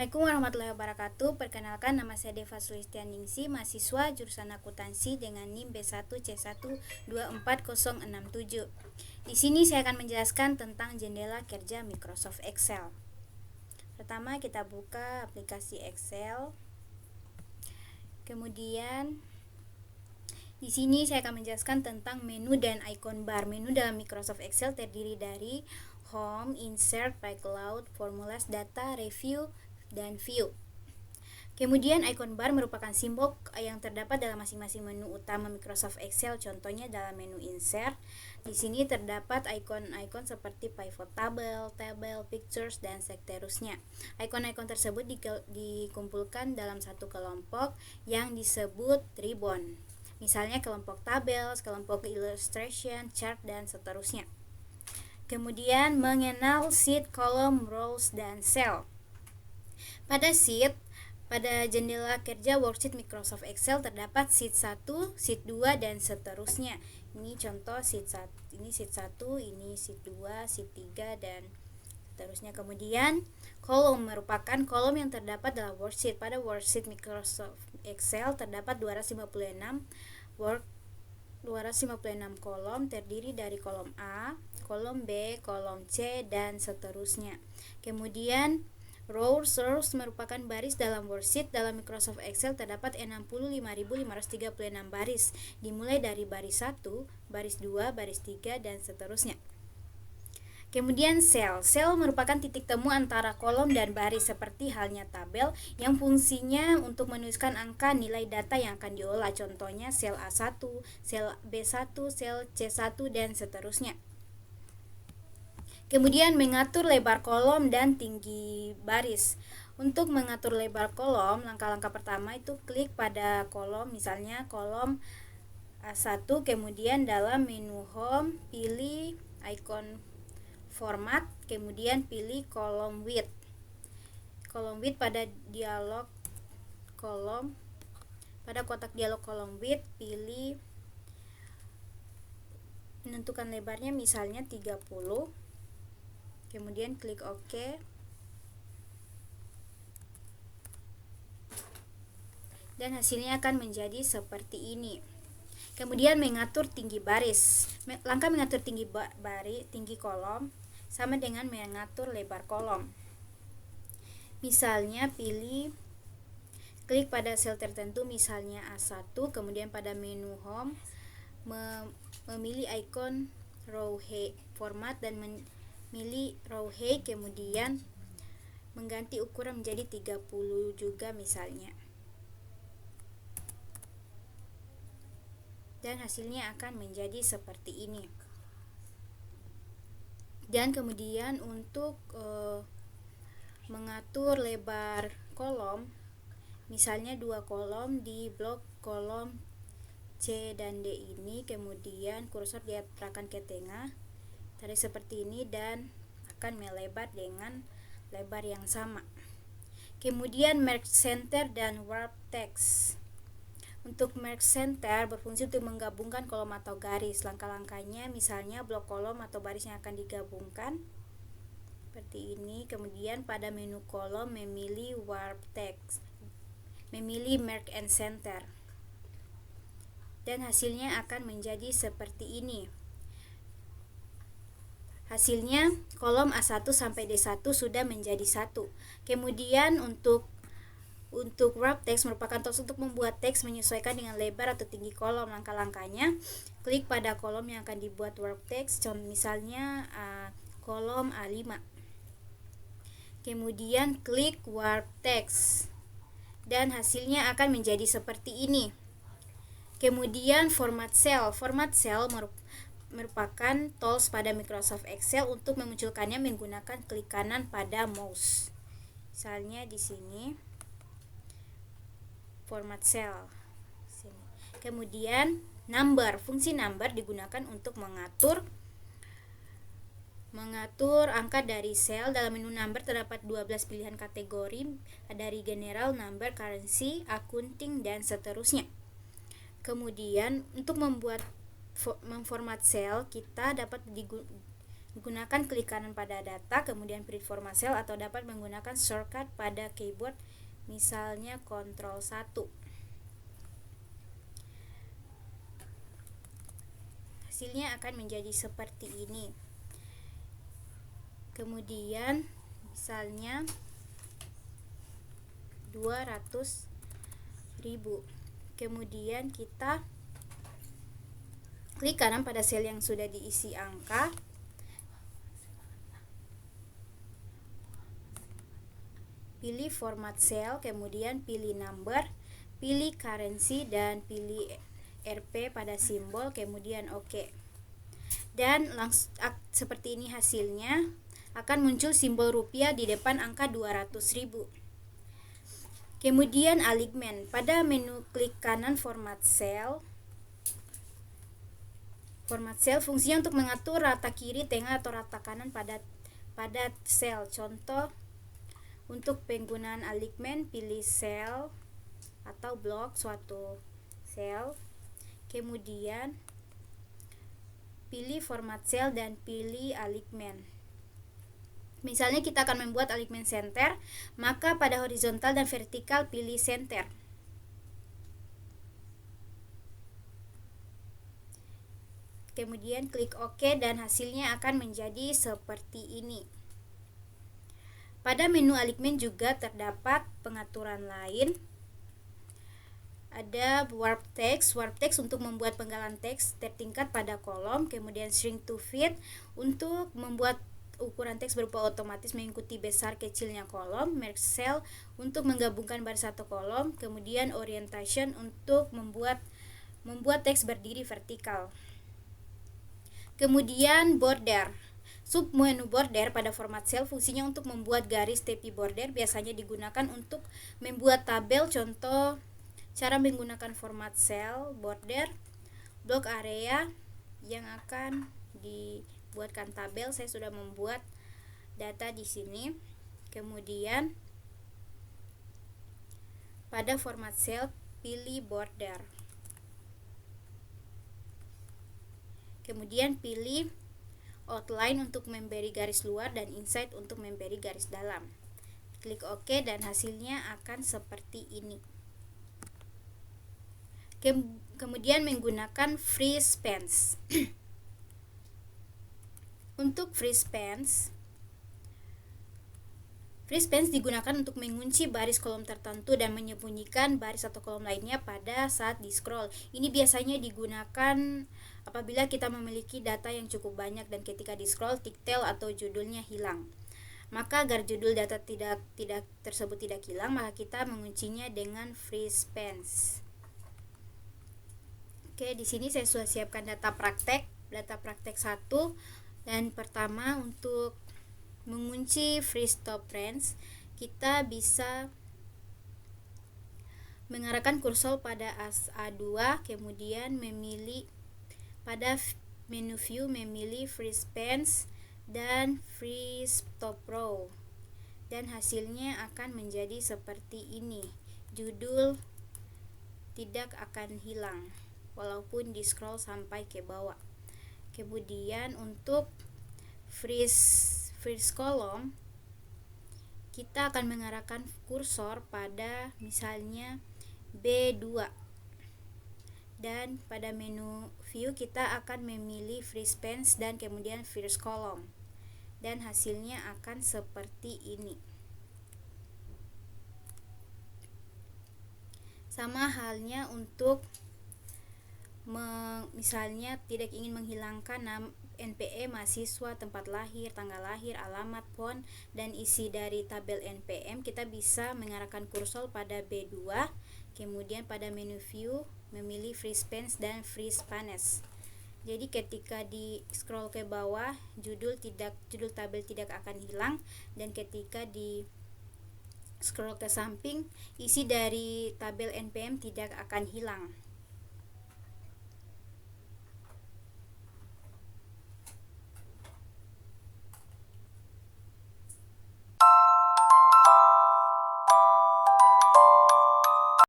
Assalamualaikum warahmatullahi wabarakatuh. Perkenalkan, nama saya Deva Sulistianingsih, mahasiswa jurusan akuntansi dengan NIM B1C124067. Di sini saya akan menjelaskan tentang jendela kerja Microsoft Excel. Pertama, kita buka aplikasi Excel. Kemudian di sini saya akan menjelaskan tentang menu dan icon bar. Menu dalam Microsoft Excel terdiri dari Home, Insert, Background, Formulas, Data, Review, dan View. Kemudian icon bar merupakan simbol yang terdapat dalam masing-masing menu utama Microsoft Excel. Contohnya dalam menu Insert, di sini terdapat icon-icon seperti pivot table, pictures, dan seterusnya. Icon-icon tersebut dikumpulkan dalam satu kelompok yang disebut ribbon. Misalnya kelompok tabel, kelompok illustration, chart, dan seterusnya. Kemudian mengenal sheet, column, rows, dan cell. Pada jendela kerja worksheet Microsoft Excel terdapat sheet 1, sheet 2, dan seterusnya. Ini contoh sheet 1, ini sheet 1, ini sheet 2, sheet 3, dan seterusnya. Kemudian kolom merupakan kolom yang terdapat dalam worksheet. Pada worksheet Microsoft Excel terdapat 256 kolom, terdiri dari kolom A, kolom B, kolom C, dan seterusnya. Kemudian rows merupakan baris dalam worksheet. Dalam Microsoft Excel terdapat 65.536 baris, dimulai dari baris 1, baris 2, baris 3, dan seterusnya. Kemudian sel merupakan titik temu antara kolom dan baris, seperti halnya tabel yang fungsinya untuk menuliskan angka nilai data yang akan diolah. Contohnya sel A1, sel B1, sel C1, dan seterusnya. Kemudian mengatur lebar kolom dan tinggi baris. Untuk mengatur lebar kolom, langkah-langkah pertama itu klik pada kolom, misalnya kolom A1, kemudian dalam menu Home pilih icon format, kemudian pilih kolom width. Kolom width pada dialog kolom, pada kotak dialog kolom width pilih menentukan lebarnya misalnya 30. Kemudian klik OK. Dan hasilnya akan menjadi seperti ini. Kemudian mengatur tinggi baris. Langkah mengatur tinggi kolom sama dengan mengatur lebar kolom. Misalnya klik pada sel tertentu, misalnya A1, kemudian pada menu Home memilih icon row height format dan memilih row height, kemudian mengganti ukuran menjadi 30 juga misalnya. Dan hasilnya akan menjadi seperti ini. Dan kemudian untuk mengatur lebar kolom, misalnya 2 kolom di blok kolom C dan D ini, kemudian kursor diarahkan ke tengah, tarik seperti ini dan akan melebar dengan lebar yang sama. Kemudian merge center dan warp text. Untuk merge center berfungsi untuk menggabungkan kolom atau garis. Langkah-langkahnya misalnya blok kolom atau baris yang akan digabungkan seperti ini. Kemudian pada menu kolom memilih warp text, memilih merge and center, dan hasilnya akan menjadi seperti ini. Hasilnya kolom A1 sampai D1 sudah menjadi satu. Kemudian untuk warp text merupakan tools untuk membuat teks menyesuaikan dengan lebar atau tinggi kolom. Langkah-langkahnya, klik pada kolom yang akan dibuat warp text, misalnya kolom A5. Kemudian klik warp text dan hasilnya akan menjadi seperti ini. Kemudian format cell merupakan tools pada Microsoft Excel untuk memunculkannya menggunakan klik kanan pada mouse. Misalnya di sini format cell. Kemudian number, fungsi number digunakan untuk mengatur angka dari sel. Dalam menu number terdapat 12 pilihan kategori dari general, number, currency, accounting, dan seterusnya. Kemudian untuk memformat sel, kita dapat Gunakan klik kanan pada data, kemudian print format cell, atau dapat menggunakan shortcut pada keyboard, misalnya Ctrl 1. Hasilnya akan menjadi seperti ini. Kemudian misalnya 200.000. Kemudian kita klik kanan pada sel yang sudah diisi angka, pilih format cell, kemudian pilih number, pilih currency, dan pilih Rp pada simbol, kemudian OK. Dan seperti ini hasilnya, akan muncul simbol rupiah di depan angka 200.000. Kemudian alignment, pada menu klik kanan format cell. Format cell fungsinya untuk mengatur rata kiri, tengah, atau rata kanan pada sel. Contoh, untuk penggunaan alignment, pilih sel atau blok suatu sel, kemudian pilih format cell dan pilih alignment. Misalnya kita akan membuat alignment center, maka pada horizontal dan vertikal pilih center. Kemudian klik OK dan hasilnya akan menjadi seperti ini. Pada menu alignment juga terdapat pengaturan lain. Ada warp text untuk membuat penggalan teks tertingkat pada kolom, kemudian shrink to fit untuk membuat ukuran teks berupa otomatis mengikuti besar kecilnya kolom, merge cell untuk menggabungkan baris satu kolom, kemudian orientation untuk membuat teks berdiri vertikal. Kemudian border. Submenu border pada format cell fungsinya untuk membuat garis tepi border, biasanya digunakan untuk membuat tabel. Contoh cara menggunakan format cell border, block area yang akan dibuatkan tabel. Saya sudah membuat data di sini. Kemudian pada format cell pilih border. Kemudian pilih outline untuk memberi garis luar dan inside untuk memberi garis dalam. Klik OK dan hasilnya akan seperti ini. Kemudian menggunakan free spans. Untuk free spans digunakan untuk mengunci baris kolom tertentu dan menyembunyikan baris atau kolom lainnya pada saat di scroll. Ini biasanya digunakan apabila kita memiliki data yang cukup banyak dan ketika di scroll title atau judulnya hilang. Maka agar judul data tersebut tidak hilang, maka kita menguncinya dengan free spans. Oke, di sini saya sudah siapkan data praktek 1. Dan pertama, untuk mengunci free stop range, kita bisa mengarahkan kursor pada A2, kemudian memilih pada menu view, memilih free spans dan free stop row, dan hasilnya akan menjadi seperti ini. Judul tidak akan hilang walaupun di scroll sampai ke bawah. Kemudian untuk freeze column, kita akan mengarahkan kursor pada misalnya B2, dan pada menu view kita akan memilih free spans dan kemudian freeze column, dan hasilnya akan seperti ini. Sama halnya untuk misalnya tidak ingin menghilangkan NPM mahasiswa, tempat lahir, tanggal lahir, alamat, phone, dan isi dari tabel NPM, kita bisa mengarahkan kursor pada B2, kemudian pada menu view memilih free spans dan free spans. Jadi ketika di scroll ke bawah, judul tabel tidak akan hilang, dan ketika di scroll ke samping, isi dari tabel NPM tidak akan hilang.